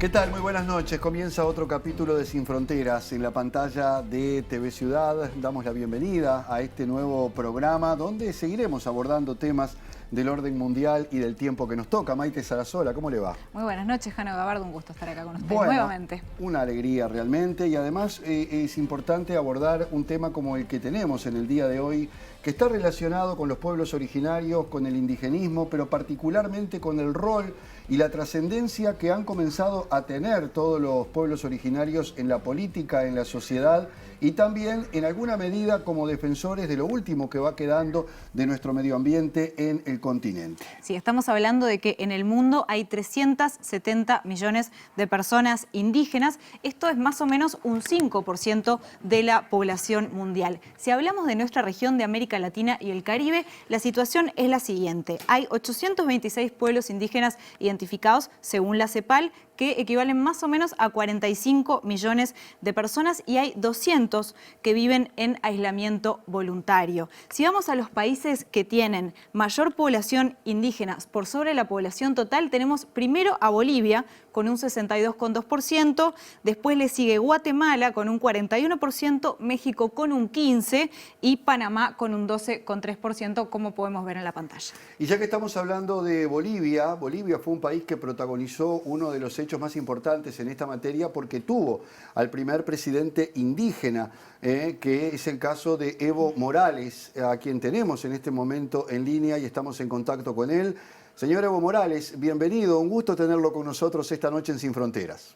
¿Qué tal? Muy buenas noches. Comienza otro capítulo de Sin Fronteras en la pantalla de TV Ciudad. Damos la bienvenida a este nuevo programa donde seguiremos abordando temas del orden mundial y del tiempo que nos toca. Maite Sarasola, ¿cómo le va? Muy buenas noches, Jano Gabardo. Un gusto estar acá con usted Bueno, nuevamente. una alegría realmente, y además es importante abordar un tema como el que tenemos en el día de hoy, que está relacionado con los pueblos originarios, con el indigenismo, pero particularmente con el rol y la trascendencia que han comenzado a tener todos los pueblos originarios en la política, en la sociedad y también en alguna medida como defensores de lo último que va quedando de nuestro medio ambiente en el continente. Sí, estamos hablando de que en el mundo hay 370 millones de personas indígenas. Esto es más o menos un 5% de la población mundial. Si hablamos de nuestra región de América Latina y el Caribe, la situación es la siguiente. Hay 826 pueblos indígenas identificados según la CEPAL, que equivalen más o menos a 45 millones de personas, y hay 200 que viven en aislamiento voluntario. Si vamos a los países que tienen mayor población indígena por sobre la población total, tenemos primero a Bolivia con un 62,2%, después le sigue Guatemala con un 41%, México con un 15% y Panamá con un 12,3%, como podemos ver en la pantalla. Y ya que estamos hablando de Bolivia, Bolivia fue un país que protagonizó uno de los hechos más importantes en esta materia porque tuvo al primer presidente indígena, que es el caso de Evo Morales, a quien tenemos en este momento en línea y estamos en contacto con él. Señor Evo Morales, bienvenido, un gusto tenerlo con nosotros esta noche en Sin Fronteras.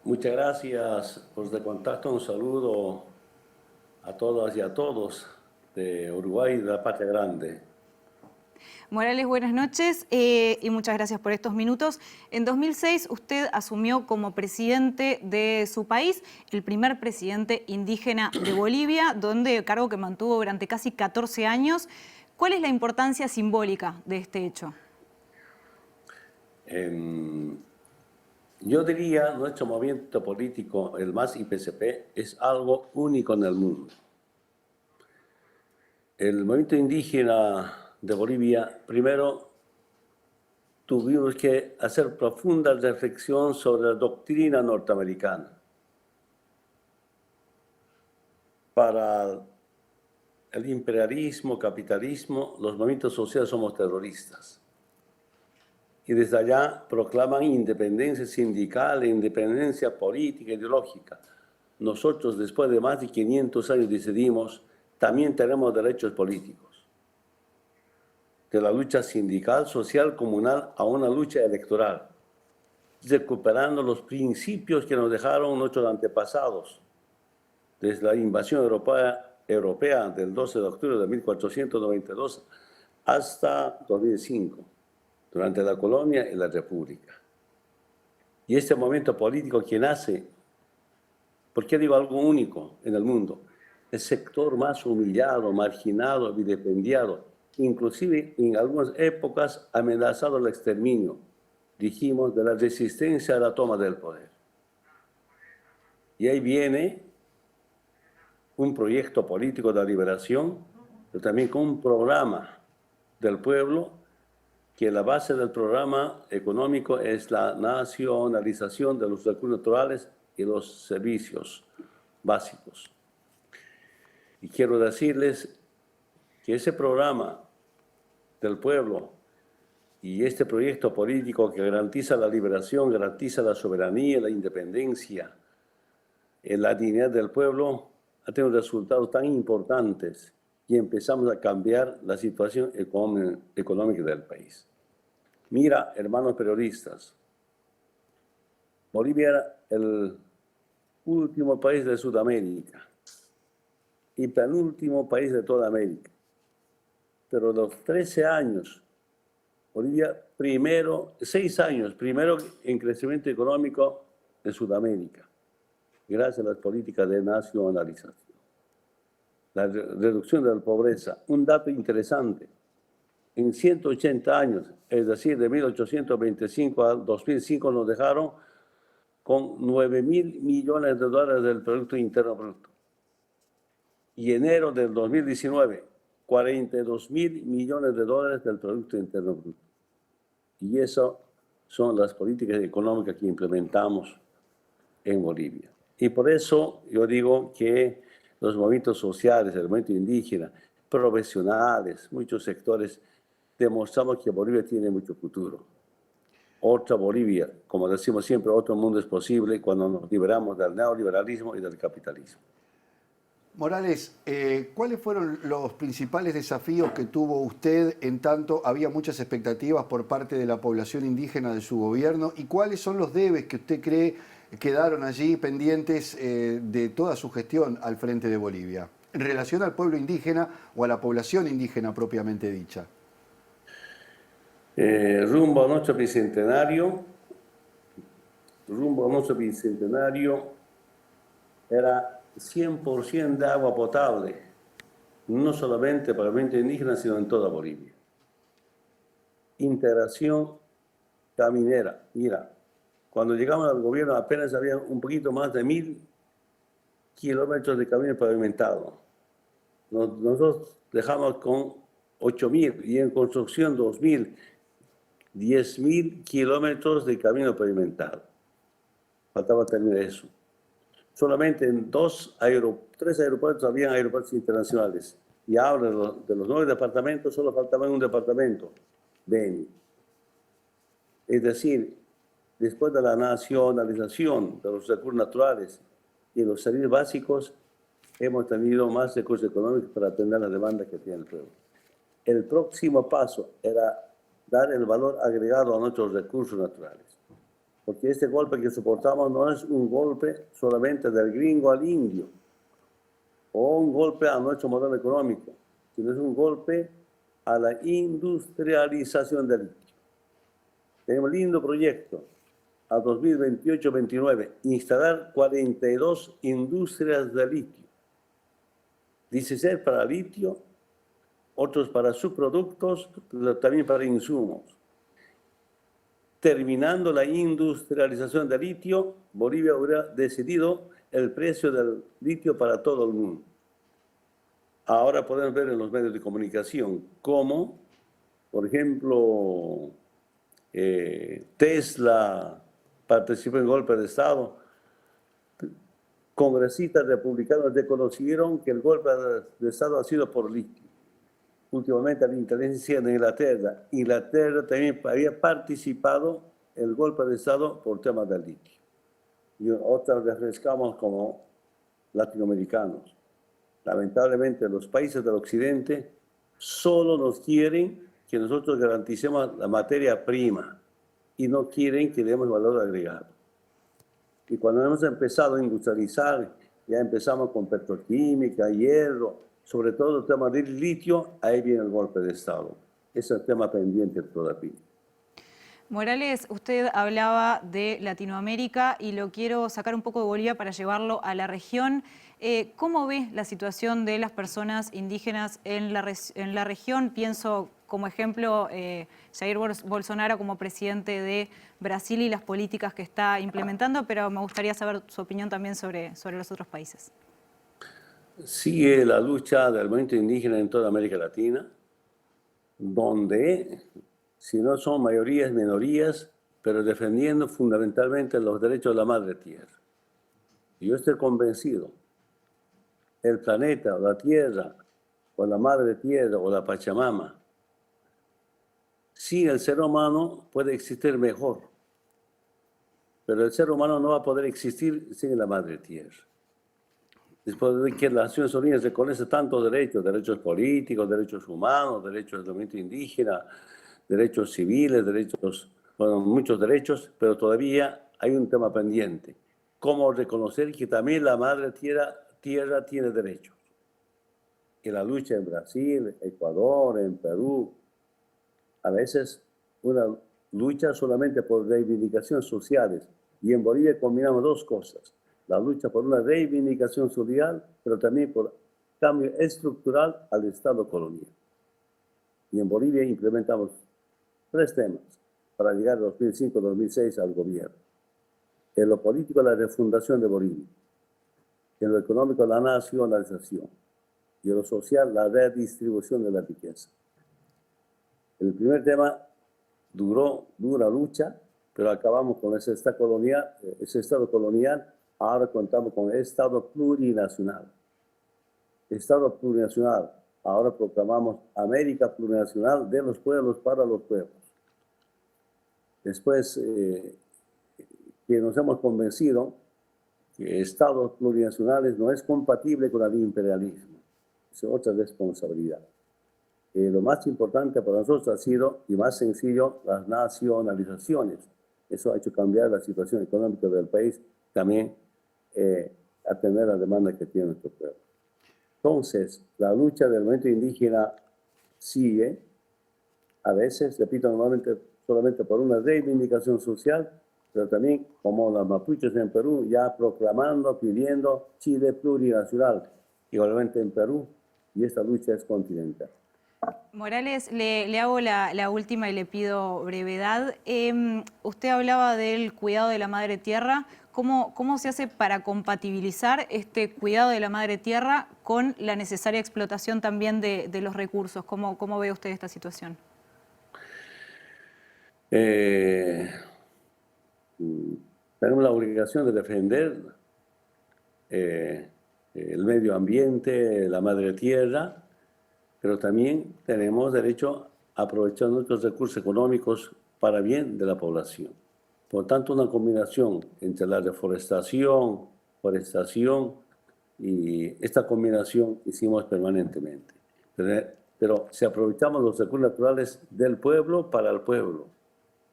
Muchas gracias por este contacto, un saludo a todas y a todos de Uruguay y de la Patria Grande. Morales, buenas noches y muchas gracias por estos minutos. En 2006 usted asumió como presidente de su país, el primer presidente indígena de Bolivia, cargo que mantuvo durante casi 14 años. ¿Cuál es la importancia simbólica de este hecho? Yo diría, nuestro movimiento político, el MAS IPCP, es algo único en el mundo. El movimiento indígena de Bolivia, primero tuvimos que hacer profunda reflexión sobre la doctrina norteamericana. Para el imperialismo, capitalismo, los movimientos sociales somos terroristas. Y desde allá proclaman independencia sindical, independencia política, ideológica. Nosotros, después de más de 500 años, decidimos, también tenemos derechos políticos. De la lucha sindical, social, comunal, a una lucha electoral, recuperando los principios que nos dejaron nuestros antepasados, desde la invasión europea del 12 de octubre de 1492 hasta 2005, durante la colonia y la república. Y este momento político que nace, ¿por qué digo algo único en el mundo? El sector más humillado, marginado, vilipendiado, inclusive en algunas épocas amenazado el exterminio, dijimos, de la resistencia a la toma del poder. Y ahí viene un proyecto político de liberación, pero también con un programa del pueblo, que la base del programa económico es la nacionalización de los recursos naturales y los servicios básicos. Y quiero decirles que ese programa del pueblo y este proyecto político que garantiza la liberación, garantiza la soberanía, la independencia, la dignidad del pueblo, ha tenido resultados tan importantes y empezamos a cambiar la situación económica del país. Mira, hermanos periodistas, Bolivia era el último país de Sudamérica y penúltimo país de toda América. Pero los 13 años, Bolivia 6 años, primero en crecimiento económico en Sudamérica, gracias a las políticas de nacionalización. La reducción de la pobreza, un dato interesante, en 180 años, es decir, de 1825 a 2005 nos dejaron con 9.000 millones de dólares del Producto Interno Bruto. Y enero del 2019, 42.000 millones de dólares del Producto Interno Bruto. Y eso son las políticas económicas que implementamos en Bolivia. Y por eso yo digo que los movimientos sociales, el movimiento indígena, profesionales, muchos sectores, demostramos que Bolivia tiene mucho futuro. Otra Bolivia, como decimos siempre, otro mundo es posible cuando nos liberamos del neoliberalismo y del capitalismo. Morales, ¿cuáles fueron los principales desafíos que tuvo usted en tanto había muchas expectativas por parte de la población indígena de su gobierno? ¿Y cuáles son los debes que usted cree quedaron allí pendientes de toda su gestión al frente de Bolivia, en relación al pueblo indígena o a la población indígena propiamente dicha? Rumbo a nuestro bicentenario, era 100% de agua potable, no solamente para el movimiento indígena, sino en toda Bolivia. Integración caminera. Mira, cuando llegamos al gobierno apenas había un poquito más de 1000 kilómetros de camino pavimentado. Nosotros dejamos con 8000 y en construcción 2000, 10.000 kilómetros de camino pavimentado. Faltaba terminar eso. Solamente en 3 aeropuertos habían aeropuertos internacionales. Y ahora de los 9 departamentos solo faltaba un departamento, Beni. Es decir, después de la nacionalización de los recursos naturales y los servicios básicos, hemos tenido más recursos económicos para atender la demanda que tiene el pueblo. El próximo paso era dar el valor agregado a nuestros recursos naturales. Porque este golpe que soportamos no es un golpe solamente del gringo al indio, o un golpe a nuestro modelo económico, sino es un golpe a la industrialización del litio. Tenemos un lindo proyecto a 2028-29, instalar 42 industrias de litio. 16 para litio, otros para subproductos, pero también para insumos. Terminando la industrialización del litio, Bolivia hubiera decidido el precio del litio para todo el mundo. Ahora podemos ver en los medios de comunicación cómo, por ejemplo, Tesla participó en golpe de Estado. Congresistas republicanos reconocieron que el golpe de Estado ha sido por litio. Últimamente la inteligencia de Inglaterra también había participado en el golpe de Estado por temas del litio. Y otras refrescamos como latinoamericanos. Lamentablemente los países del occidente solo nos quieren que nosotros garanticemos la materia prima y no quieren que demos valor agregado. Y cuando hemos empezado a industrializar, ya empezamos con petroquímica, hierro, sobre todo el tema del litio, ahí viene el golpe de Estado. Ese es el tema pendiente todavía. Morales, usted hablaba de Latinoamérica y lo quiero sacar un poco de Bolivia para llevarlo a la región. ¿Cómo ve la situación de las personas indígenas en la región? Pienso como ejemplo Jair Bolsonaro como presidente de Brasil y las políticas que está implementando, pero me gustaría saber su opinión también sobre los otros países. Sigue la lucha del movimiento indígena en toda América Latina, donde, si no son mayorías, minorías, pero defendiendo fundamentalmente los derechos de la madre tierra. Y yo estoy convencido, el planeta, o la tierra, o la madre tierra, o la Pachamama, sin el ser humano puede existir mejor, pero el ser humano no va a poder existir sin la madre tierra. Después de que las Naciones Unidas reconocen tantos derechos, derechos políticos, derechos humanos, derechos del movimiento indígena, derechos civiles, bueno, muchos derechos, pero todavía hay un tema pendiente. ¿Cómo reconocer que también la madre tierra tiene derechos? Y la lucha en Brasil, Ecuador, en Perú, a veces una lucha solamente por reivindicaciones sociales. Y en Bolivia combinamos dos cosas. La lucha por una reivindicación social, pero también por cambio estructural al Estado colonial. Y en Bolivia implementamos 3 temas para llegar en 2005-2006 al gobierno. En lo político, la refundación de Bolivia. En lo económico, la nacionalización. Y en lo social, la redistribución de la riqueza. El primer tema dura lucha, pero acabamos con ese estado colonial, ahora contamos con el Estado plurinacional. Estado plurinacional, ahora proclamamos América plurinacional de los pueblos para los pueblos. Después que nos hemos convencido que estados plurinacionales no es compatible con el imperialismo. Es otra responsabilidad. Lo más importante para nosotros ha sido, y más sencillo, las nacionalizaciones. Eso ha hecho cambiar la situación económica del país, también atender la demanda que tiene nuestro pueblo. Entonces, la lucha del movimiento indígena sigue, a veces, repito, normalmente solamente por una reivindicación social, pero también como los mapuches en Perú, ya proclamando, pidiendo Chile plurinacional, igualmente en Perú, y esta lucha es continental. Morales, le hago la última y le pido brevedad. Usted hablaba del cuidado de la madre tierra. ¿Cómo se hace para compatibilizar este cuidado de la madre tierra con la necesaria explotación también de los recursos? ¿Cómo ve usted esta situación? Tenemos la obligación de defender el medio ambiente, la madre tierra, pero también tenemos derecho a aprovechar nuestros recursos económicos para bien de la población. Por tanto, una combinación entre la deforestación, forestación, y esta combinación hicimos permanentemente. Pero si aprovechamos los recursos naturales del pueblo para el pueblo,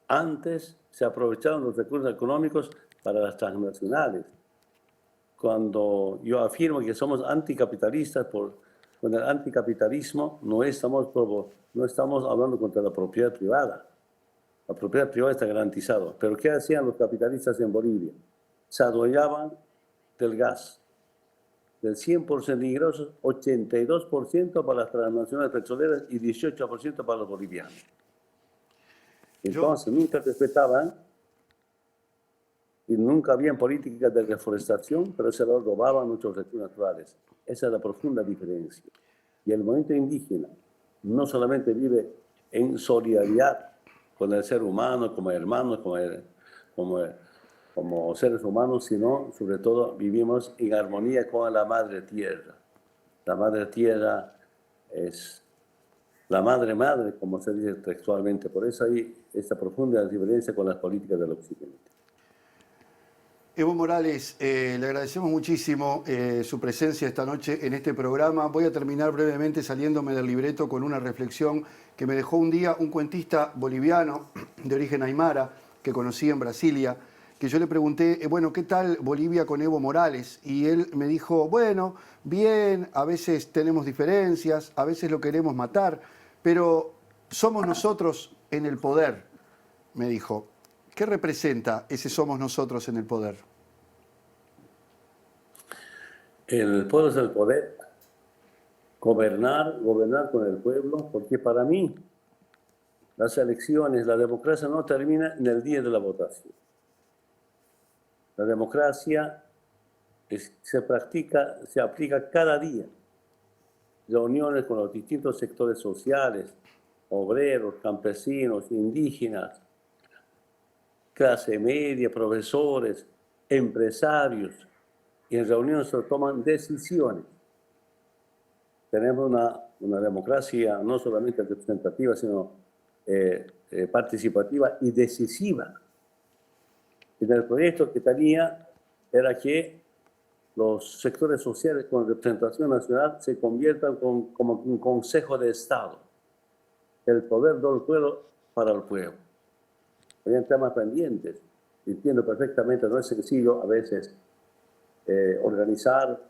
antes se aprovecharon los recursos económicos para las transnacionales. Cuando yo afirmo que somos anticapitalistas, con el anticapitalismo no estamos hablando contra la propiedad privada. La propiedad privada está garantizada. Pero ¿qué hacían los capitalistas en Bolivia? Se adueñaban del gas. Del 100% de ingresos, 82% para las transnacionales petroleras y 18% para los bolivianos. Entonces nunca respetaban y nunca habían políticas de reforestación, pero se los robaban nuestros recursos naturales. Esa es la profunda diferencia. Y el movimiento indígena no solamente vive en solidaridad con el ser humano, como hermanos, como seres humanos, sino sobre todo vivimos en armonía con la madre tierra. La madre tierra es la madre, como se dice textualmente. Por eso hay esta profunda diferencia con las políticas del occidente. Evo Morales, le agradecemos muchísimo su presencia esta noche en este programa. Voy a terminar brevemente saliéndome del libreto con una reflexión que me dejó un día un cuentista boliviano de origen aymara que conocí en Brasilia, que yo le pregunté, bueno, ¿qué tal Bolivia con Evo Morales? Y él me dijo, bueno, bien, a veces tenemos diferencias, a veces lo queremos matar, pero somos nosotros en el poder, me dijo. ¿Qué representa ese somos nosotros en el poder? El pueblo es el poder. Gobernar con el pueblo, porque para mí las elecciones, la democracia no termina en el día de la votación. La democracia se aplica cada día. Reuniones con los distintos sectores sociales, obreros, campesinos, indígenas, clase media, profesores, empresarios, y en reuniones se toman decisiones. Tenemos una democracia no solamente representativa, sino participativa y decisiva. Y el proyecto que tenía era que los sectores sociales con representación nacional se conviertan como un consejo de Estado, el poder del pueblo para el pueblo. Habían temas pendientes. Entiendo perfectamente, no es sencillo a veces organizar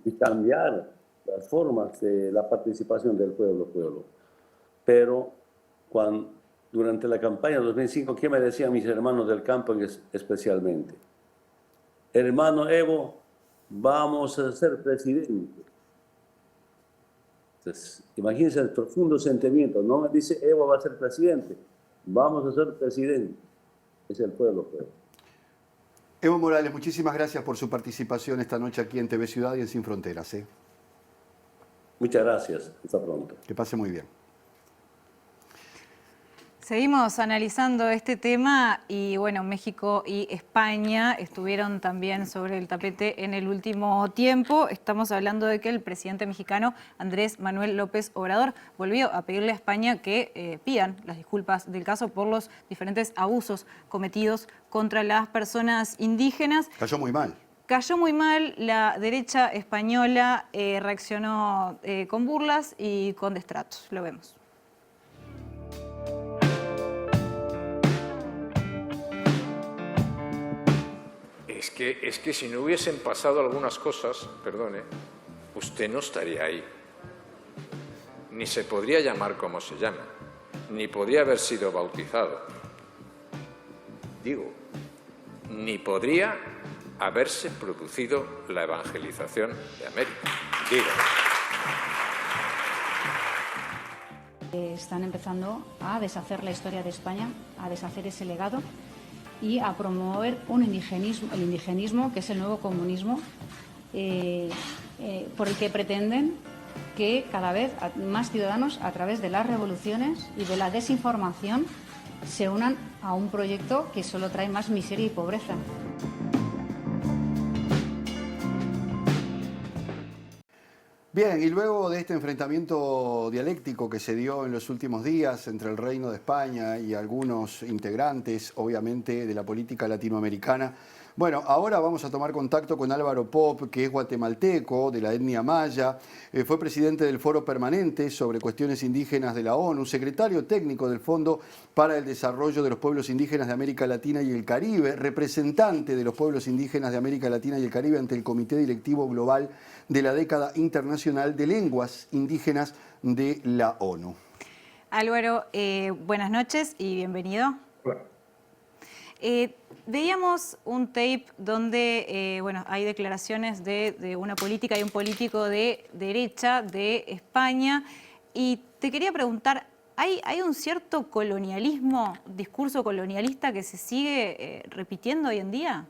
y cambiar las formas de la participación del pueblo. Pero durante la campaña de 2005, ¿qué me decían mis hermanos del campo especialmente? Hermano Evo, vamos a ser presidente. Entonces, imagínense el profundo sentimiento. No me dice Evo va a ser presidente, vamos a ser presidente. Es el pueblo. Evo Morales, muchísimas gracias por su participación esta noche aquí en TV Ciudad y en Sin Fronteras. Muchas gracias. Hasta pronto. Que pase muy bien. Seguimos analizando este tema y bueno, México y España estuvieron también sobre el tapete en el último tiempo. Estamos hablando de que el presidente mexicano Andrés Manuel López Obrador volvió a pedirle a España que pidan las disculpas del caso por los diferentes abusos cometidos contra las personas indígenas. Cayó muy mal. Cayó muy mal, la derecha española reaccionó con burlas y con destratos. Lo vemos. Es que si no hubiesen pasado algunas cosas, perdone, usted no estaría ahí. Ni se podría llamar como se llama, ni podría haber sido bautizado. Digo, ni podría haberse producido la evangelización de América. Digo. Están empezando a deshacer la historia de España, a deshacer ese legado y a promover un indigenismo, el indigenismo, que es el nuevo comunismo, por el que pretenden que cada vez más ciudadanos, a través de las revoluciones y de la desinformación, se unan a un proyecto que solo trae más miseria y pobreza. Bien, y luego de este enfrentamiento dialéctico que se dio en los últimos días entre el Reino de España y algunos integrantes, obviamente, de la política latinoamericana, bueno, ahora vamos a tomar contacto con Álvaro Pop, que es guatemalteco, de la etnia maya, fue presidente del Foro Permanente sobre Cuestiones Indígenas de la ONU, secretario técnico del Fondo para el Desarrollo de los Pueblos Indígenas de América Latina y el Caribe, representante de los pueblos indígenas de América Latina y el Caribe ante el Comité Directivo Global de la Década Internacional de Lenguas Indígenas de la ONU. Álvaro, buenas noches y bienvenido. Hola. Veíamos un tape donde bueno, hay declaraciones de una política y un político de derecha de España y te quería preguntar, ¿hay un cierto colonialismo, discurso colonialista que se sigue repitiendo hoy en día?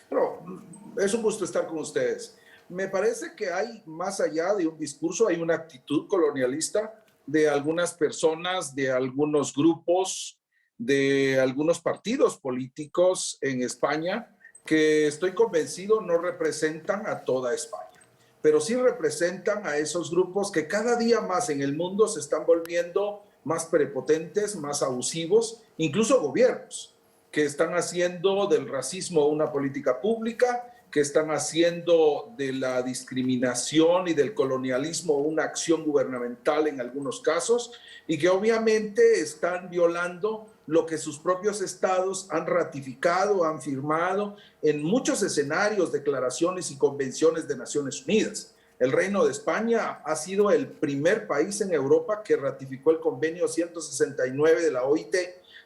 Bueno, es un gusto estar con ustedes. Me parece que hay, más allá de un discurso, hay una actitud colonialista de algunas personas, de algunos grupos, de algunos partidos políticos en España que estoy convencido no representan a toda España, pero sí representan a esos grupos que cada día más en el mundo se están volviendo más prepotentes, más abusivos, incluso gobiernos que están haciendo del racismo una política pública, que están haciendo de la discriminación y del colonialismo una acción gubernamental en algunos casos y que obviamente están violando lo que sus propios estados han ratificado, han firmado en muchos escenarios, declaraciones y convenciones de Naciones Unidas. El Reino de España ha sido el primer país en Europa que ratificó el convenio 169 de la OIT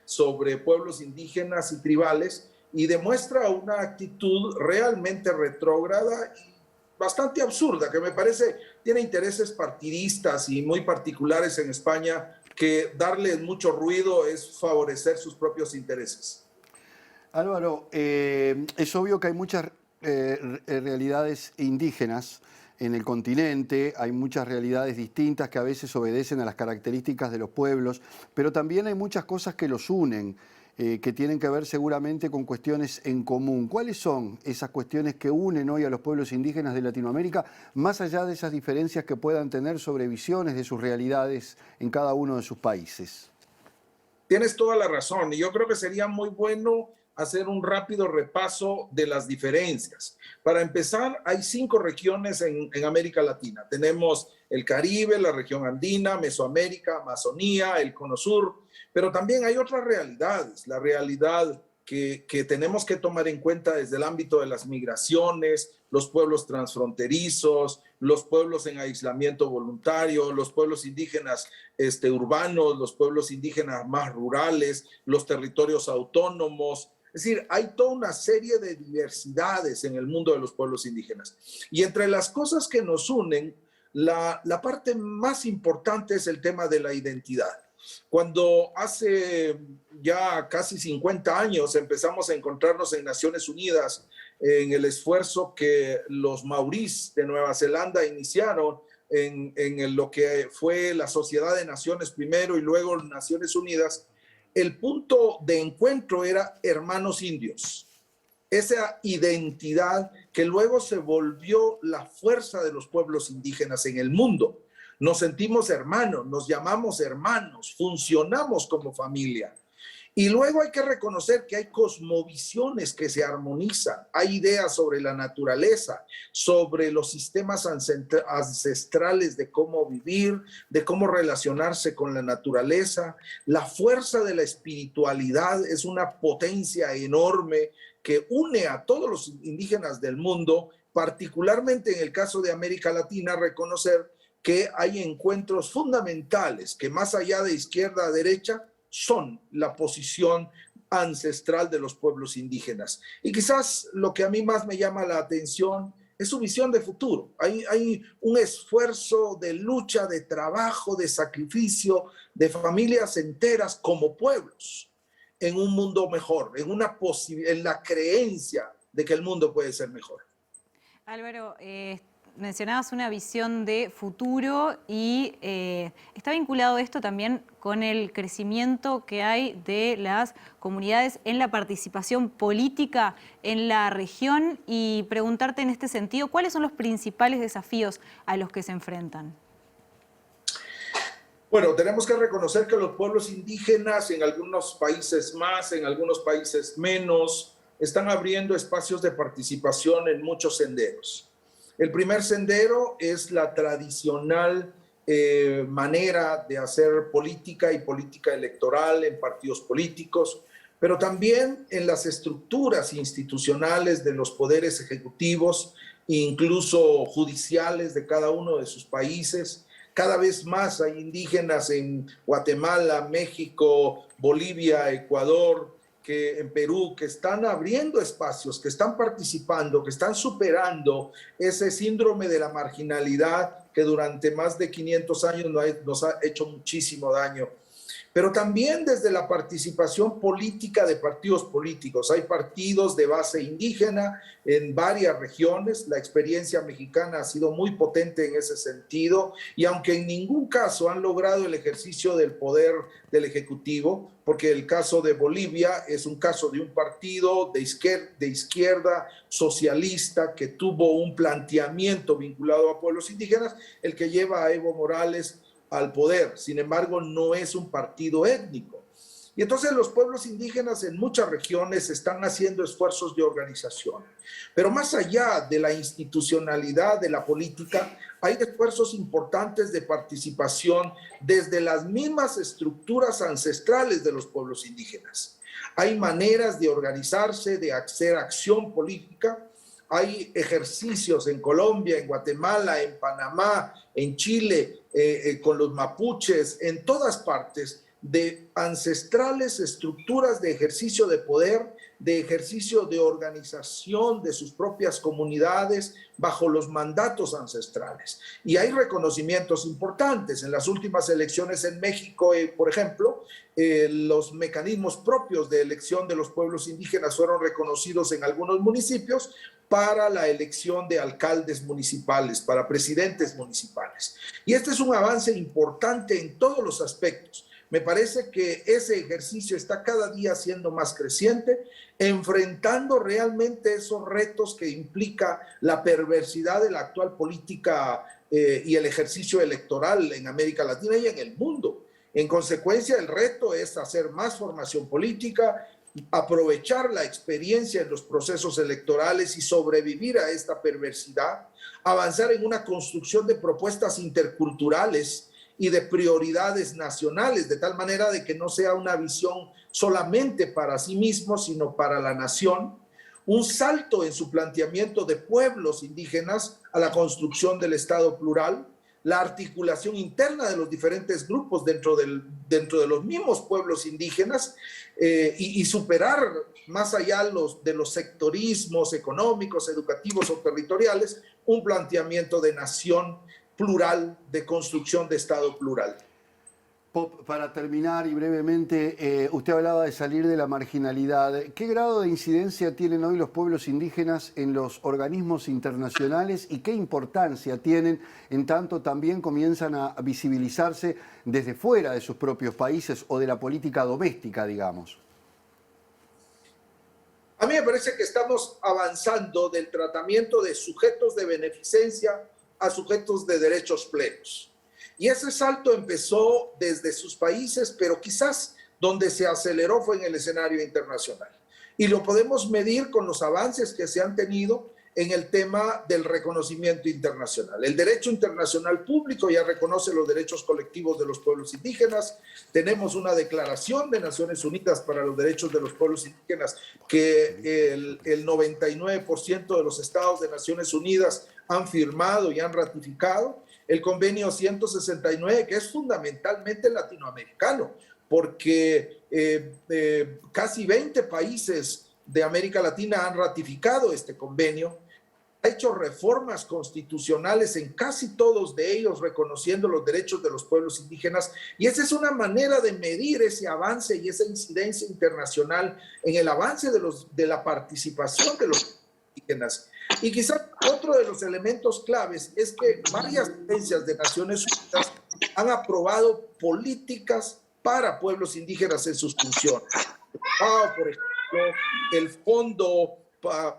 sobre pueblos indígenas y tribales y demuestra una actitud realmente retrógrada y bastante absurda, que me parece tiene intereses partidistas y muy particulares en España, que darles mucho ruido es favorecer sus propios intereses. Álvaro, es obvio que hay muchas realidades indígenas en el continente, hay muchas realidades distintas que a veces obedecen a las características de los pueblos, pero también hay muchas cosas que los unen, que tienen que ver seguramente con cuestiones en común. ¿Cuáles son esas cuestiones que unen hoy a los pueblos indígenas de Latinoamérica, más allá de esas diferencias que puedan tener sobre visiones de sus realidades en cada uno de sus países? Tienes toda la razón, y yo creo que sería muy bueno hacer un rápido repaso de las diferencias. Para empezar, hay 5 regiones en América Latina. Tenemos el Caribe, la región andina, Mesoamérica, Amazonía, el Cono Sur, pero también hay otras realidades. La realidad que tenemos que tomar en cuenta desde el ámbito de las migraciones, los pueblos transfronterizos, los pueblos en aislamiento voluntario, los pueblos indígenas urbanos, los pueblos indígenas más rurales, los territorios autónomos. Es decir, hay toda una serie de diversidades en el mundo de los pueblos indígenas. Y entre las cosas que nos unen, la parte más importante es el tema de la identidad. Cuando hace ya casi 50 años empezamos a encontrarnos en Naciones Unidas en el esfuerzo que los maoríes de Nueva Zelanda iniciaron en lo que fue la Sociedad de Naciones primero y luego Naciones Unidas, el punto de encuentro era hermanos indios. Esa identidad que luego se volvió la fuerza de los pueblos indígenas en el mundo. Nos sentimos hermanos, nos llamamos hermanos, funcionamos como familia. Y luego hay que reconocer que hay cosmovisiones que se armonizan, hay ideas sobre la naturaleza, sobre los sistemas ancestrales de cómo vivir, de cómo relacionarse con la naturaleza. La fuerza de la espiritualidad es una potencia enorme que une a todos los indígenas del mundo, particularmente en el caso de América Latina, reconocer que hay encuentros fundamentales que más allá de izquierda a derecha son la posición ancestral de los pueblos indígenas. Y quizás lo que a mí más me llama la atención es su visión de futuro. Hay un esfuerzo de lucha, de trabajo, de sacrificio, de familias enteras como pueblos en un mundo mejor, en la creencia de que el mundo puede ser mejor. Álvaro, mencionabas una visión de futuro y está vinculado esto también con el crecimiento que hay de las comunidades en la participación política en la región y preguntarte en este sentido, ¿cuáles son los principales desafíos a los que se enfrentan? Bueno, tenemos que reconocer que los pueblos indígenas, en algunos países más, en algunos países menos, están abriendo espacios de participación en muchos senderos. El primer sendero es la tradicional manera de hacer política y política electoral en partidos políticos, pero también en las estructuras institucionales de los poderes ejecutivos e incluso judiciales de cada uno de sus países. Cada vez más hay indígenas en Guatemala, México, Bolivia, Ecuador, en Perú, que están abriendo espacios, que están participando, que están superando ese síndrome de la marginalidad que durante más de 500 años nos ha hecho muchísimo daño. Pero también desde la participación política de partidos políticos. Hay partidos de base indígena en varias regiones. La experiencia mexicana ha sido muy potente en ese sentido. Y aunque en ningún caso han logrado el ejercicio del poder del Ejecutivo, porque el caso de Bolivia es un caso de un partido de izquierda socialista que tuvo un planteamiento vinculado a pueblos indígenas, el que lleva a Evo Morales al poder. Sin embargo, no es un partido étnico. Y entonces los pueblos indígenas en muchas regiones están haciendo esfuerzos de organización. Pero más allá de la institucionalidad de la política, hay esfuerzos importantes de participación desde las mismas estructuras ancestrales de los pueblos indígenas. Hay maneras de organizarse, de hacer acción política. Hay ejercicios en Colombia, en Guatemala, en Panamá, en Chile, con los mapuches, en todas partes, de ancestrales estructuras de ejercicio de poder, de ejercicio de organización de sus propias comunidades bajo los mandatos ancestrales. Y hay reconocimientos importantes. En las últimas elecciones en México, por ejemplo, los mecanismos propios de elección de los pueblos indígenas fueron reconocidos en algunos municipios para la elección de alcaldes municipales, para presidentes municipales. Y este es un avance importante en todos los aspectos. Me parece que ese ejercicio está cada día siendo más creciente, enfrentando realmente esos retos que implica la perversidad de la actual política y el ejercicio electoral en América Latina y en el mundo. En consecuencia, el reto es hacer más formación política, aprovechar la experiencia en los procesos electorales y sobrevivir a esta perversidad, avanzar en una construcción de propuestas interculturales y de prioridades nacionales, de tal manera de que no sea una visión solamente para sí mismo, sino para la nación, un salto en su planteamiento de pueblos indígenas a la construcción del Estado plural, la articulación interna de los diferentes grupos dentro de los mismos pueblos indígenas y superar más allá de los sectorismos económicos, educativos o territoriales, un planteamiento de nación plural, de construcción de Estado plural. Pop, para terminar y brevemente, usted hablaba de salir de la marginalidad. ¿Qué grado de incidencia tienen hoy los pueblos indígenas en los organismos internacionales y qué importancia tienen en tanto también comienzan a visibilizarse desde fuera de sus propios países o de la política doméstica, digamos? A mí me parece que estamos avanzando del tratamiento de sujetos de beneficencia a sujetos de derechos plenos. Y ese salto empezó desde sus países, pero quizás donde se aceleró fue en el escenario internacional. Y lo podemos medir con los avances que se han tenido en el tema del reconocimiento internacional. El derecho internacional público ya reconoce los derechos colectivos de los pueblos indígenas. Tenemos una declaración de Naciones Unidas para los derechos de los pueblos indígenas que el 99% de los estados de Naciones Unidas han firmado y han ratificado. El convenio 169, que es fundamentalmente latinoamericano, porque casi 20 países de América Latina han ratificado este convenio, ha hecho reformas constitucionales en casi todos de ellos, reconociendo los derechos de los pueblos indígenas, y esa es una manera de medir ese avance y esa incidencia internacional en el avance de la participación de los indígenas. Y quizás otro de los elementos claves es que varias agencias de Naciones Unidas han aprobado políticas para pueblos indígenas en sus funciones. Por ejemplo, el Fondo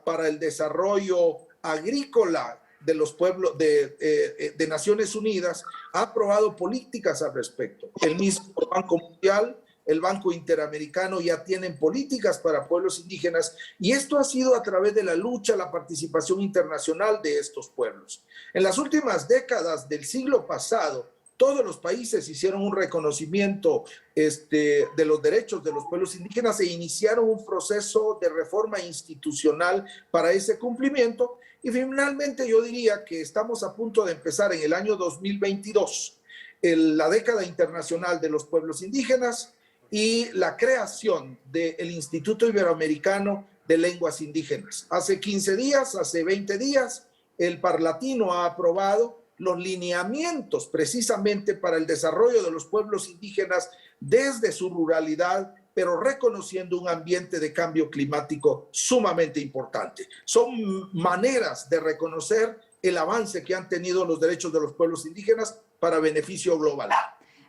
para el Desarrollo Agrícola de los pueblos de Naciones Unidas ha aprobado políticas al respecto. El mismo Banco Mundial, el Banco Interamericano ya tienen políticas para pueblos indígenas, y esto ha sido a través de la lucha, la participación internacional de estos pueblos. En las últimas décadas del siglo pasado, todos los países hicieron un reconocimiento de los derechos de los pueblos indígenas e iniciaron un proceso de reforma institucional para ese cumplimiento. Y finalmente yo diría que estamos a punto de empezar en el año 2022, la década internacional de los pueblos indígenas y la creación del Instituto Iberoamericano de Lenguas Indígenas. Hace 15 días, hace 20 días, el Parlatino ha aprobado los lineamientos precisamente para el desarrollo de los pueblos indígenas desde su ruralidad, pero reconociendo un ambiente de cambio climático sumamente importante. Son maneras de reconocer el avance que han tenido los derechos de los pueblos indígenas para beneficio global.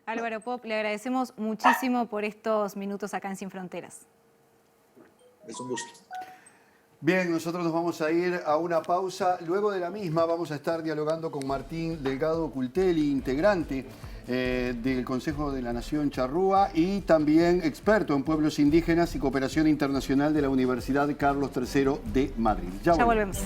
Álvaro Pop, le agradecemos muchísimo por estos minutos acá en Sin Fronteras. Es un gusto. Bien, nosotros nos vamos a ir a una pausa. Luego de la misma vamos a estar dialogando con Martín Delgado Cultelli, integrante del Consejo de la Nación Charrúa y también experto en pueblos indígenas y cooperación internacional de la Universidad Carlos III de Madrid. Ya volvemos.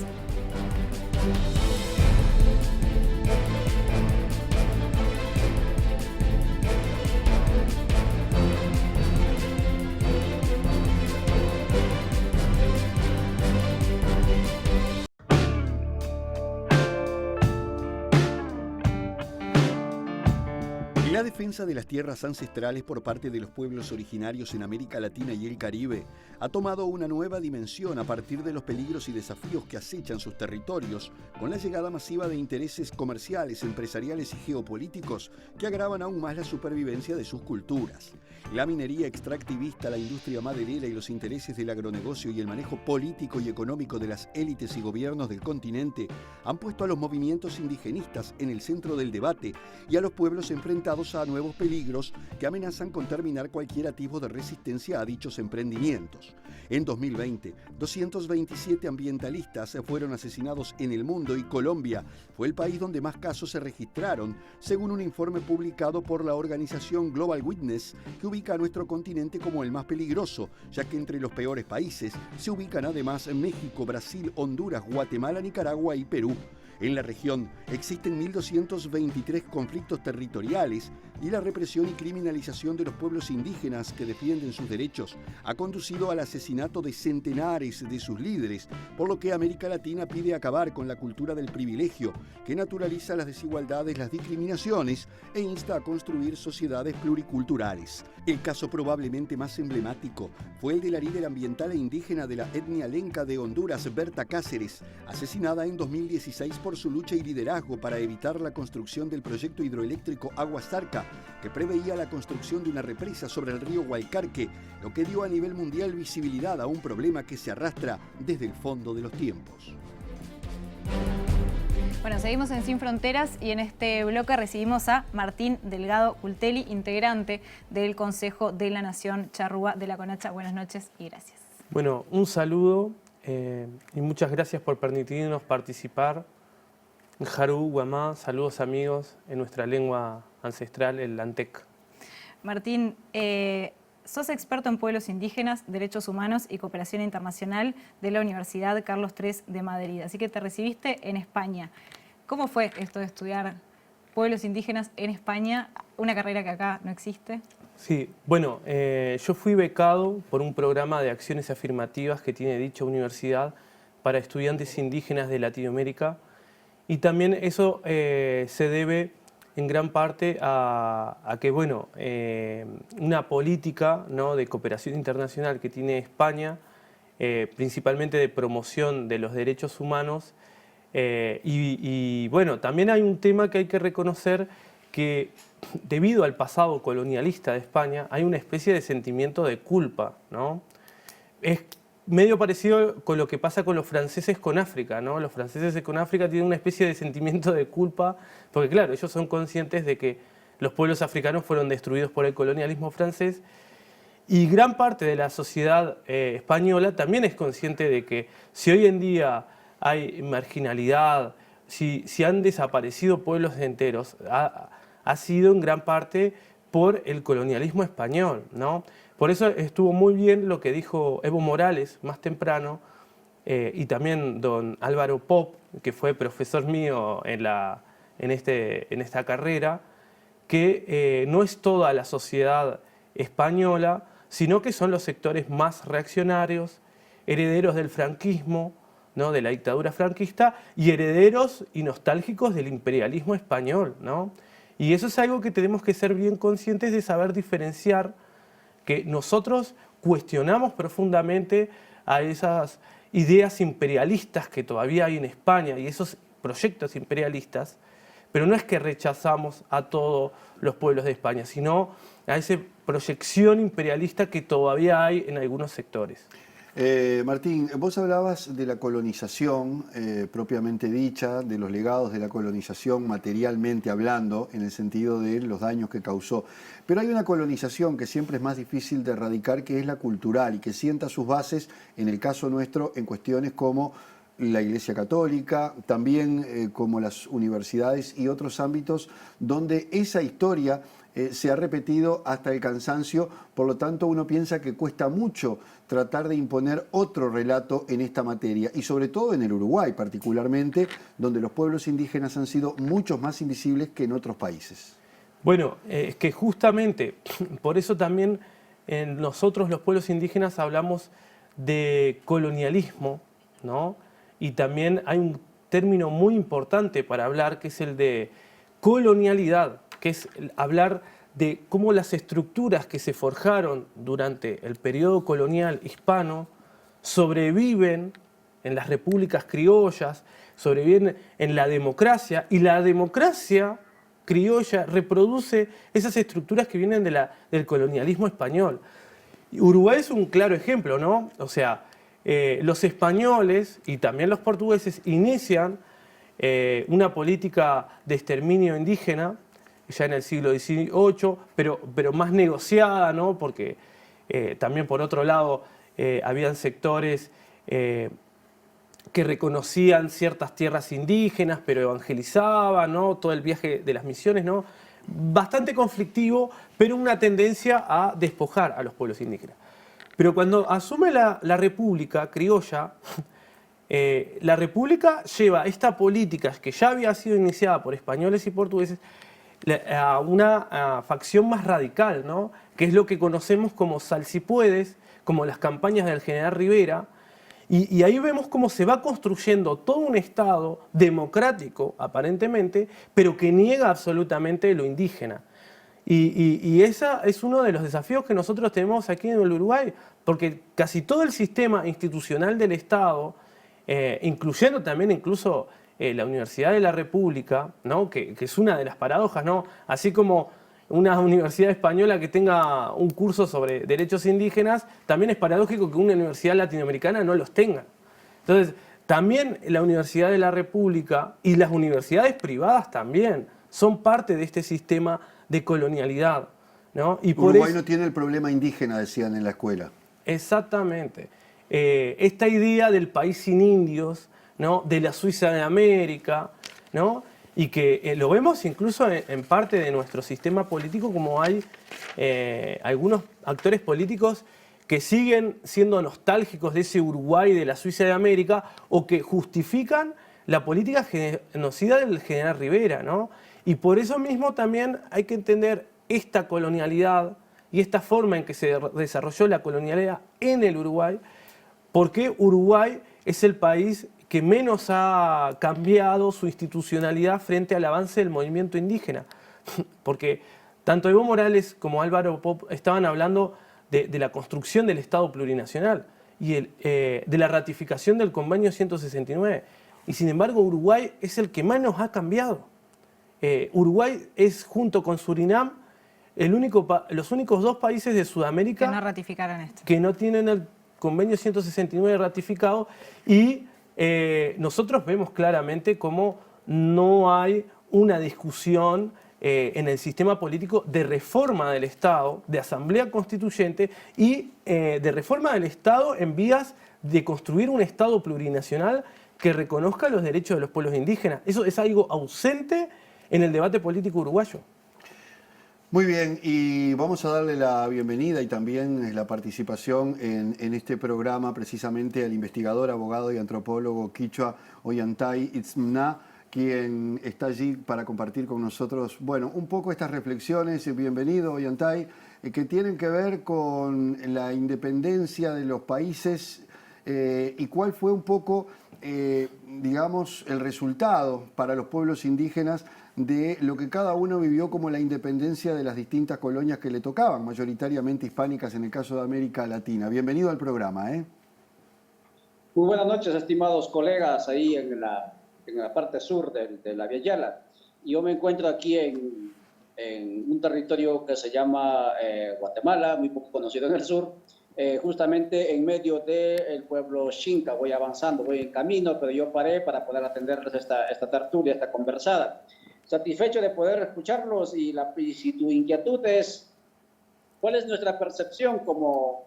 La defensa de las tierras ancestrales por parte de los pueblos originarios en América Latina y el Caribe ha tomado una nueva dimensión a partir de los peligros y desafíos que acechan sus territorios, con la llegada masiva de intereses comerciales, empresariales y geopolíticos que agravan aún más la supervivencia de sus culturas. La minería extractivista, la industria maderera y los intereses del agronegocio y el manejo político y económico de las élites y gobiernos del continente han puesto a los movimientos indigenistas en el centro del debate y a los pueblos enfrentados a nuevos peligros que amenazan con terminar cualquier atisbo de resistencia a dichos emprendimientos. En 2020, 227 ambientalistas fueron asesinados en el mundo y Colombia fue el país donde más casos se registraron, según un informe publicado por la organización Global Witness, que ubica a nuestro continente como el más peligroso, ya que entre los peores países se ubican además México, Brasil, Honduras, Guatemala, Nicaragua y Perú. En la región existen 1.223 conflictos territoriales y la represión y criminalización de los pueblos indígenas que defienden sus derechos ha conducido al asesinato de centenares de sus líderes, por lo que América Latina pide acabar con la cultura del privilegio que naturaliza las desigualdades, las discriminaciones e insta a construir sociedades pluriculturales. El caso probablemente más emblemático fue el de la líder ambiental e indígena de la etnia lenca de Honduras, Berta Cáceres, asesinada en 2016 por su lucha y liderazgo para evitar la construcción del proyecto hidroeléctrico Agua Zarca, que preveía la construcción de una represa sobre el río Gualcarque, lo que dio a nivel mundial visibilidad a un problema que se arrastra desde el fondo de los tiempos. Bueno, seguimos en Sin Fronteras y en este bloque recibimos a Martín Delgado Culteli, integrante del Consejo de la Nación Charrúa de la CONACHA. Buenas noches y gracias. Bueno, un saludo y muchas gracias por permitirnos participar. Jarú, Guamá, saludos amigos en nuestra lengua ancestral, el Lantec. Martín, sos experto en pueblos indígenas, derechos humanos y cooperación internacional de la Universidad Carlos III de Madrid, así que te recibiste en España. ¿Cómo fue esto de estudiar pueblos indígenas en España, una carrera que acá no existe? Sí, bueno, yo fui becado por un programa de acciones afirmativas que tiene dicha universidad para estudiantes indígenas de Latinoamérica, y también eso se debe en gran parte a que, bueno, una política, ¿no?, de cooperación internacional que tiene España, principalmente de promoción de los derechos humanos, y bueno, también hay un tema que hay que reconocer, que debido al pasado colonialista de España hay una especie de sentimiento de culpa, ¿no? Es medio parecido con lo que pasa con los franceses con África, ¿no? Los franceses con África tienen una especie de sentimiento de culpa, porque claro, ellos son conscientes de que los pueblos africanos fueron destruidos por el colonialismo francés, y gran parte de la sociedad española también es consciente de que si hoy en día hay marginalidad, si han desaparecido pueblos enteros, ha sido en gran parte por el colonialismo español, ¿no? Por eso estuvo muy bien lo que dijo Evo Morales más temprano, y también don Álvaro Pop, que fue profesor mío en esta carrera, que no es toda la sociedad española, sino que son los sectores más reaccionarios, herederos del franquismo, ¿no?, de la dictadura franquista, y herederos y nostálgicos del imperialismo español, ¿no? Y eso es algo que tenemos que ser bien conscientes de saber diferenciar, que nosotros cuestionamos profundamente a esas ideas imperialistas que todavía hay en España y esos proyectos imperialistas, pero no es que rechazamos a todos los pueblos de España, sino a esa proyección imperialista que todavía hay en algunos sectores. Martín, vos hablabas de la colonización propiamente dicha, de los legados de la colonización materialmente hablando, en el sentido de los daños que causó. Pero hay una colonización que siempre es más difícil de erradicar, que es la cultural, y que sienta sus bases, en el caso nuestro, en cuestiones como la Iglesia Católica, también como las universidades y otros ámbitos donde esa historia se ha repetido hasta el cansancio. Por lo tanto, uno piensa que cuesta mucho tratar de imponer otro relato en esta materia, y sobre todo en el Uruguay particularmente, donde los pueblos indígenas han sido muchos más invisibles que en otros países. Bueno, es que justamente por eso también nosotros los pueblos indígenas hablamos de colonialismo, ¿no? Y también hay un término muy importante para hablar, que es el de colonialidad, que es hablar de cómo las estructuras que se forjaron durante el periodo colonial hispano sobreviven en las repúblicas criollas, sobreviven en la democracia, y la democracia criolla reproduce esas estructuras que vienen del colonialismo español. Uruguay es un claro ejemplo, ¿no? O sea, los españoles y también los portugueses inician una política de exterminio indígena ya en el siglo XVIII, pero más negociada, ¿no? Porque también por otro lado habían sectores que reconocían ciertas tierras indígenas, pero evangelizaban, ¿no? Todo el viaje de las misiones, ¿no? Bastante conflictivo, pero una tendencia a despojar a los pueblos indígenas. Pero cuando asume la República criolla, la República lleva esta política que ya había sido iniciada por españoles y portugueses a una facción más radical, ¿no? Que es lo que conocemos como salsipuedes, como las campañas del general Rivera, y ahí vemos cómo se va construyendo todo un Estado democrático, aparentemente, pero que niega absolutamente lo indígena. Y ese es uno de los desafíos que nosotros tenemos aquí en el Uruguay, porque casi todo el sistema institucional del Estado, incluyendo también incluso la Universidad de la República, ¿no? que es una de las paradojas, ¿no? Así como una universidad española que tenga un curso sobre derechos indígenas, también es paradójico que una universidad latinoamericana no los tenga. Entonces, también la Universidad de la República y las universidades privadas también son parte de este sistema de colonialidad, ¿no? Y por Uruguay eso, no tiene el problema indígena, decían en la escuela. exactamente. Esta idea del país sin indios, ¿no? De la Suiza de América, ¿no? Y que lo vemos incluso en parte de nuestro sistema político, como hay algunos actores políticos que siguen siendo nostálgicos de ese Uruguay de la Suiza de América o que justifican la política genocida del general Rivera, ¿no? Y por eso mismo también hay que entender esta colonialidad y esta forma en que se desarrolló la colonialidad en el Uruguay, porque Uruguay es el país que menos ha cambiado su institucionalidad frente al avance del movimiento indígena. Porque tanto Evo Morales como Álvaro Pop estaban hablando de la construcción del Estado plurinacional y de la ratificación del Convenio 169. Y sin embargo, Uruguay es el que más nos ha cambiado. Uruguay es, junto con Surinam, los únicos dos países de Sudamérica que no ratificaron esto, que no tienen el Convenio 169 ratificado, y nosotros vemos claramente cómo no hay una discusión en el sistema político de reforma del Estado, de asamblea constituyente y de reforma del Estado en vías de construir un Estado plurinacional que reconozca los derechos de los pueblos indígenas. Eso es algo ausente en el debate político uruguayo. Muy bien, y vamos a darle la bienvenida y también la participación en este programa precisamente al investigador, abogado y antropólogo quichua Ollantay Itzmna, quien está allí para compartir con nosotros, bueno, un poco estas reflexiones. Bienvenido, Ollantay, que tienen que ver con la independencia de los países y cuál fue un poco, digamos, el resultado para los pueblos indígenas de lo que cada uno vivió como la independencia de las distintas colonias que le tocaban, mayoritariamente hispánicas en el caso de América Latina. Bienvenido al programa. Muy buenas noches, estimados colegas, ahí en la parte sur de la Via Yala. Yo me encuentro aquí en un territorio que se llama Guatemala, muy poco conocido en el sur, justamente en medio del pueblo Xinca. Voy avanzando, voy en camino, pero yo paré para poder atenderles esta tertulia, esta conversada. Satisfecho de poder escucharlos y si tu inquietud es cuál es nuestra percepción como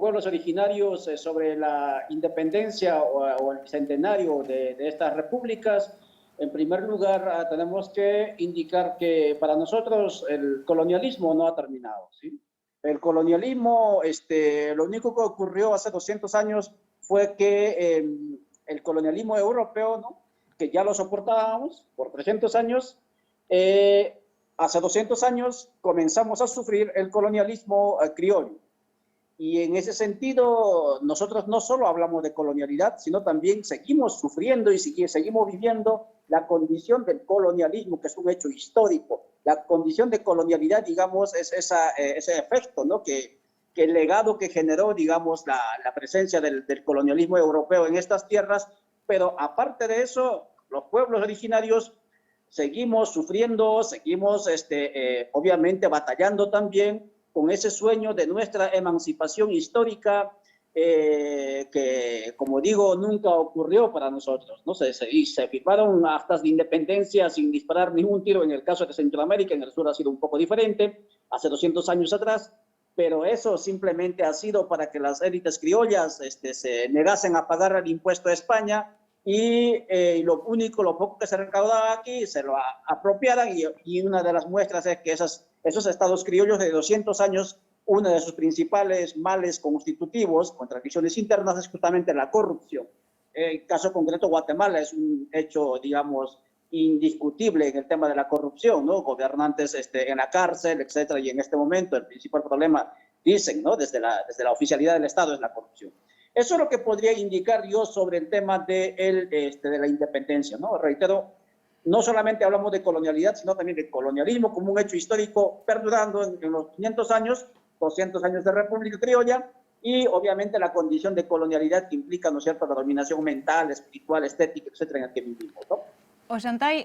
pueblos originarios sobre la independencia o el centenario de estas repúblicas. En primer lugar, tenemos que indicar que para nosotros el colonialismo no ha terminado, ¿sí? El colonialismo, lo único que ocurrió hace 200 años fue que el colonialismo europeo, ¿no?, que ya lo soportábamos por 300 años, hace 200 años comenzamos a sufrir el colonialismo criollo. Y en ese sentido, nosotros no solo hablamos de colonialidad, sino también seguimos sufriendo y seguimos viviendo la condición del colonialismo, que es un hecho histórico. La condición de colonialidad, digamos, es ese efecto, ¿no?, que el legado que generó, digamos, la presencia del colonialismo europeo en estas tierras. Pero aparte de eso, los pueblos originarios seguimos sufriendo, seguimos obviamente batallando también con ese sueño de nuestra emancipación histórica, que, como digo, nunca ocurrió para nosotros, ¿no? Y se firmaron actas de independencia sin disparar ningún tiro en el caso de Centroamérica. En el sur ha sido un poco diferente, hace 200 años atrás, pero eso simplemente ha sido para que las élites criollas se negasen a pagar el impuesto a España y lo poco que se recaudaba aquí se lo apropiaran, y una de las muestras es que esos estados criollos de 200 años, uno de sus principales males constitutivos, contradicciones internas, es justamente la corrupción. El caso concreto Guatemala es un hecho, digamos, indiscutible en el tema de la corrupción, ¿no? Gobernantes en la cárcel, etcétera, y en este momento el principal problema, dicen, ¿no?, desde la oficialidad del Estado, es la corrupción. Eso es lo que podría indicar yo sobre el tema de la independencia, ¿no? Reitero, no solamente hablamos de colonialidad, sino también de colonialismo como un hecho histórico perdurando en los 500 años, 200 años de República Criolla, y obviamente la condición de colonialidad que implica, ¿no es cierto?, la dominación mental, espiritual, estética, etcétera, en el que vivimos, ¿no? Ollantay,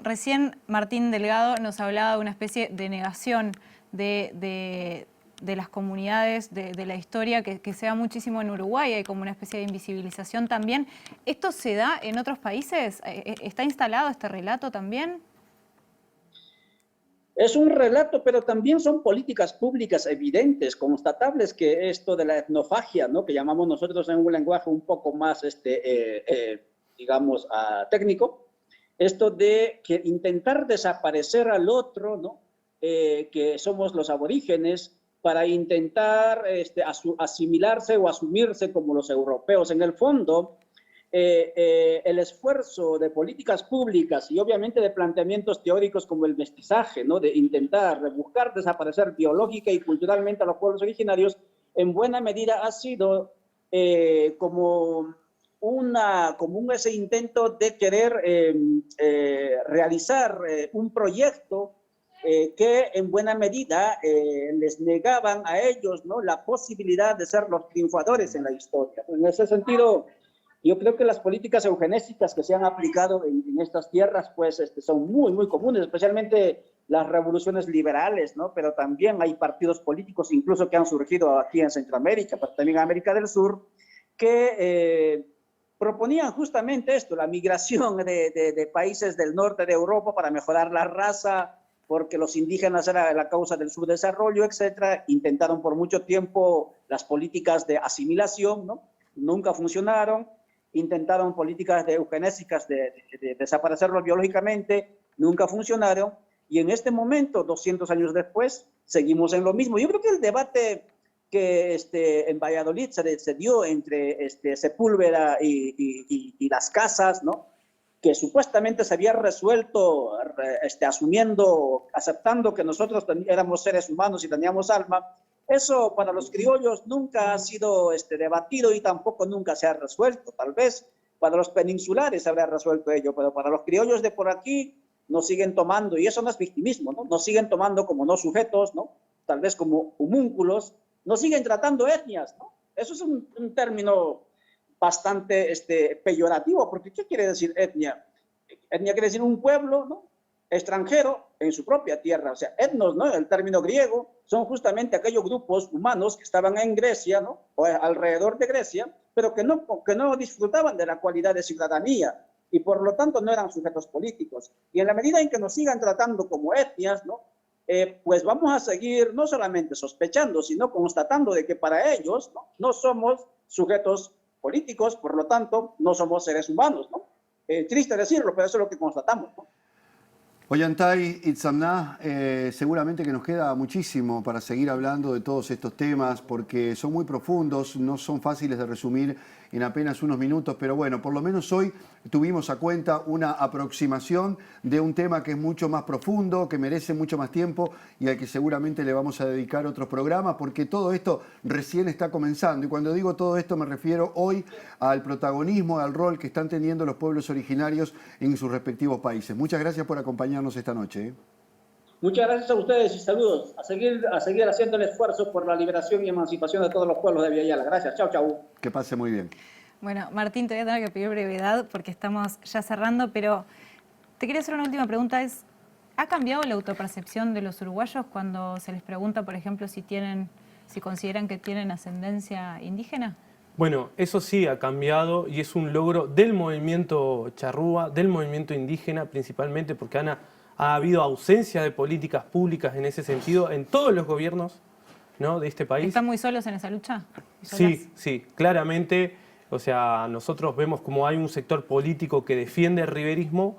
recién Martín Delgado nos hablaba de una especie de negación de las comunidades, de la historia, que se da muchísimo en Uruguay, hay como una especie de invisibilización también. ¿Esto se da en otros países? ¿Está instalado este relato también? Es un relato, pero también son políticas públicas evidentes, constatables, que esto de la etnofagia, ¿no?, que llamamos nosotros en un lenguaje un poco más, digamos, técnico, esto de que intentar desaparecer al otro, ¿no?, que somos los aborígenes, para intentar asimilarse o asumirse como los europeos. En el fondo, el esfuerzo de políticas públicas y obviamente de planteamientos teóricos como el mestizaje, ¿no?, de intentar buscar desaparecer biológica y culturalmente a los pueblos originarios, en buena medida ha sido como ese intento de querer realizar un proyecto que en buena medida les negaban a ellos, ¿no?, la posibilidad de ser los triunfadores en la historia. En ese sentido, yo creo que las políticas eugenésicas que se han aplicado en estas tierras, pues, son muy, muy comunes, especialmente las revoluciones liberales, ¿no? Pero también hay partidos políticos, incluso que han surgido aquí en Centroamérica, pero también en América del Sur, que proponían justamente esto, la migración de países del norte de Europa para mejorar la raza, porque los indígenas eran la causa del subdesarrollo, etcétera. Intentaron por mucho tiempo las políticas de asimilación, ¿no? Nunca funcionaron. Intentaron políticas eugenésicas de desaparecerlos biológicamente, nunca funcionaron. Y en este momento, 200 años después, seguimos en lo mismo. Yo creo que el debate que en Valladolid se dio entre Sepúlveda y las casas, ¿no?, que supuestamente se había resuelto aceptando que nosotros éramos seres humanos y teníamos alma, eso para los criollos nunca ha sido debatido y tampoco nunca se ha resuelto. Tal vez para los peninsulares se habrá resuelto ello, pero para los criollos de por aquí nos siguen tomando, y eso no es victimismo, ¿no?, nos siguen tomando como no sujetos, ¿no?, tal vez como homúnculos, nos siguen tratando etnias, ¿no? Eso es un término bastante peyorativo, porque ¿qué quiere decir etnia? Etnia quiere decir un pueblo, ¿no?, extranjero en su propia tierra. O sea, etnos, ¿no?, el término griego, son justamente aquellos grupos humanos que estaban en Grecia, ¿no?, o alrededor de Grecia, pero que no disfrutaban de la cualidad de ciudadanía y por lo tanto no eran sujetos políticos. Y en la medida en que nos sigan tratando como etnias, ¿no?, pues vamos a seguir no solamente sospechando, sino constatando de que para ellos no somos sujetos políticos, por lo tanto no somos seres humanos, ¿no? Triste decirlo, pero eso es lo que constatamos, ¿no? Ollantay Itzamná, seguramente que nos queda muchísimo para seguir hablando de todos estos temas porque son muy profundos, no son fáciles de resumir en apenas unos minutos, pero bueno, por lo menos hoy tuvimos a cuenta una aproximación de un tema que es mucho más profundo, que merece mucho más tiempo y al que seguramente le vamos a dedicar otros programas porque todo esto recién está comenzando. Y cuando digo todo esto me refiero hoy al protagonismo, al rol que están teniendo los pueblos originarios en sus respectivos países. Muchas gracias por acompañarnos esta noche. Muchas gracias a ustedes y saludos. A seguir haciendo el esfuerzo por la liberación y emancipación de todos los pueblos de Viayala. Gracias. Chau, chau. Que pase muy bien. Bueno, Martín, te voy a tener que pedir brevedad porque estamos ya cerrando, pero te quería hacer una última pregunta. ¿Ha cambiado la autopercepción de los uruguayos cuando se les pregunta, por ejemplo, si consideran que tienen ascendencia indígena? Bueno, eso sí ha cambiado y es un logro del movimiento charrúa, del movimiento indígena principalmente, porque ha habido ausencia de políticas públicas en ese sentido en todos los gobiernos, ¿no?, de este país. ¿Están muy solos en esa lucha? Sí, claramente. O sea, nosotros vemos como hay un sector político que defiende el riverismo,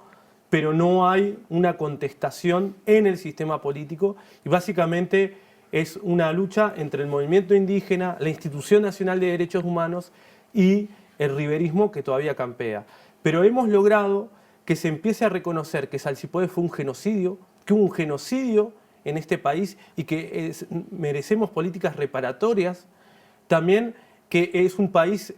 pero no hay una contestación en el sistema político y básicamente es una lucha entre el movimiento indígena, la Institución Nacional de Derechos Humanos y el riverismo que todavía campea. Pero hemos logrado que se empiece a reconocer que Salsipuede fue un genocidio, que hubo un genocidio en este país y que merecemos políticas reparatorias. También que es un país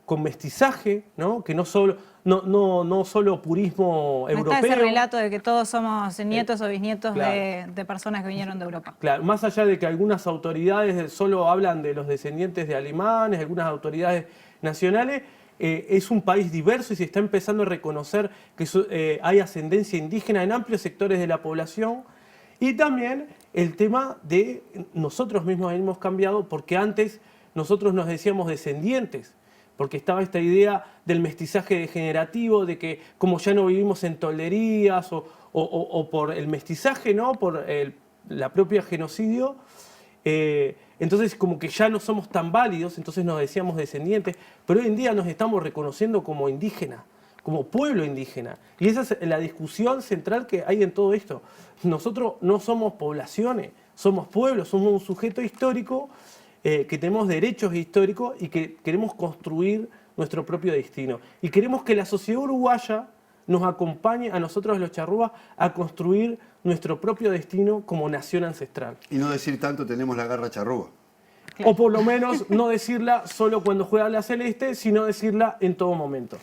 con mestizaje, ¿no?, que no solo purismo europeo. Está ese relato de que todos somos nietos o bisnietos de personas que vinieron de Europa. Claro, más allá de que algunas autoridades solo hablan de los descendientes de alemanes, algunas autoridades nacionales, es un país diverso y se está empezando a reconocer que hay ascendencia indígena en amplios sectores de la población. Y también el tema de nosotros mismos hemos cambiado, porque antes nosotros nos decíamos descendientes, porque estaba esta idea del mestizaje degenerativo, de que como ya no vivimos en tolderías o por el mestizaje, ¿no? Por la propia genocidio, entonces como que ya no somos tan válidos, entonces nos decíamos descendientes, pero hoy en día nos estamos reconociendo como indígenas, como pueblo indígena. Y esa es la discusión central que hay en todo esto. Nosotros no somos poblaciones, somos pueblos, somos un sujeto histórico que tenemos derechos históricos y que queremos construir nuestro propio destino. Y queremos que la sociedad uruguaya nos acompañe a nosotros los charrúas a construir nuestro propio destino como nación ancestral. Y no decir tanto tenemos la garra charrúa. O por lo menos no decirla solo cuando juega la celeste, sino decirla en todo momento.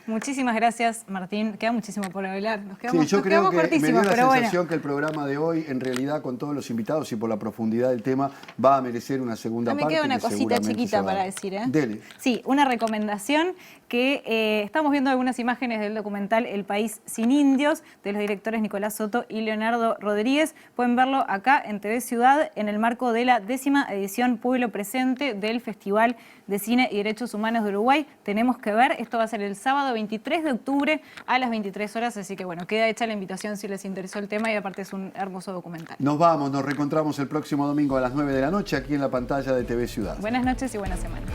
Muchísimas gracias, Martín. Queda muchísimo por hablar. Nos Sí, quedamos, yo nos creo quedamos que me dio cortísimos, la pero sensación bueno. que el programa de hoy, en realidad, con todos los invitados y por la profundidad del tema, va a merecer una segunda Me parte. queda una que cosita seguramente chiquita se va a para dar. decir, ¿eh? Dele. Sí, una recomendación que estamos viendo algunas imágenes del documental El País sin Indios, de los directores Nicolás Soto y Leonardo Rodríguez. Pueden verlo acá en TV Ciudad, en el marco de la 10ª edición Pueblo Presente del Festival de Cine y Derechos Humanos de Uruguay. Tenemos que ver, esto va a ser el sábado 23 de octubre a las 23 horas, así que bueno, queda hecha la invitación si les interesó el tema y aparte es un hermoso documental. Nos vamos, nos reencontramos el próximo domingo a las 9 de la noche aquí en la pantalla de TV Ciudad. Buenas noches y buena semana.